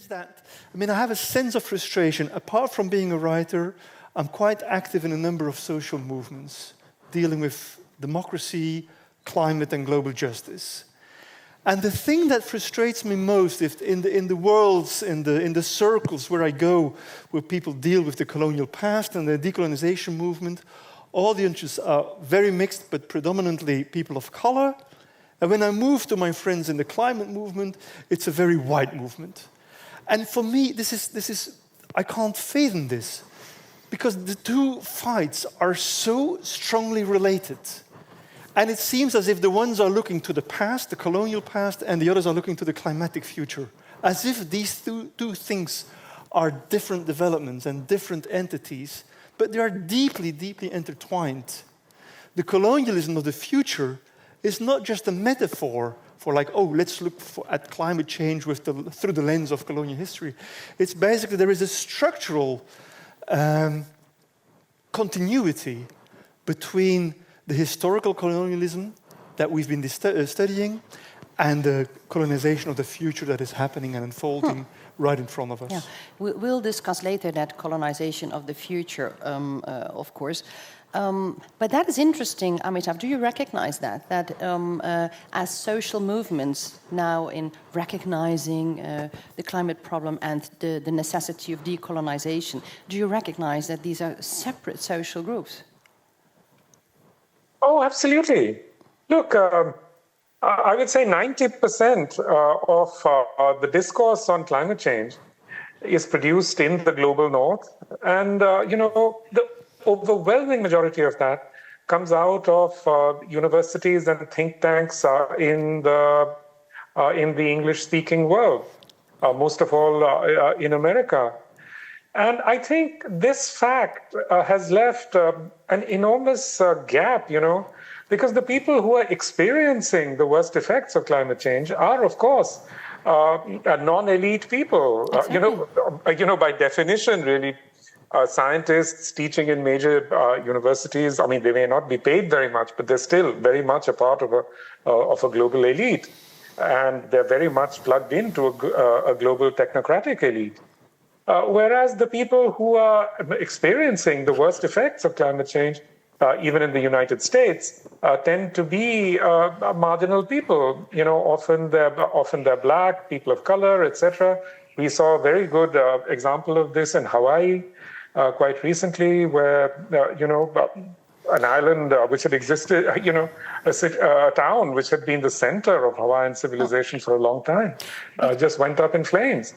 is that, I have a sense of frustration. Apart from being a writer, I'm quite active in a number of social movements dealing with democracy, climate, and global justice. And the thing that frustrates me most in the worlds, in the circles where I go, where people deal with the colonial past and the decolonization movement, audiences are very mixed, but predominantly people of color. And when I move to my friends in the climate movement, it's a very white movement. And for me, this is I can't fathom this, because the two fights are so strongly related. And it seems as if the ones are looking to the past, the colonial past, and the others are looking to the climatic future, as if these two things are different developments and different entities, but they are deeply, deeply intertwined. The colonialism of the future is not just a metaphor for let's look at climate change through the lens of colonial history. It's basically there is a structural continuity between the historical colonialism that we've been studying and the colonization of the future that is happening and unfolding right in front of us. Yeah. We'll discuss later that colonization of the future, of course. But that is interesting, Amitav. Do you recognize that as social movements now in recognizing the climate problem and the necessity of decolonization, do you recognize that these are separate social groups? Oh, absolutely. Look, I would say 90% of the discourse on climate change is produced in the global north. And, the overwhelming majority of that comes out of universities and think tanks in the English-speaking world, most of all in America. And I think this fact has left an enormous gap, because the people who are experiencing the worst effects of climate change are, of course, non-elite people. Exactly. By definition, really, scientists teaching in major universities. They may not be paid very much, but they're still very much a part of a global elite, and they're very much plugged into a global technocratic elite. Whereas the people who are experiencing the worst effects of climate change, even in the United States, tend to be marginal people. Often they're black, people of color, etc. We saw a very good example of this in Hawaii quite recently, where an island which had existed, a town which had been the center of Hawaiian civilization for a long time, just went up in flames.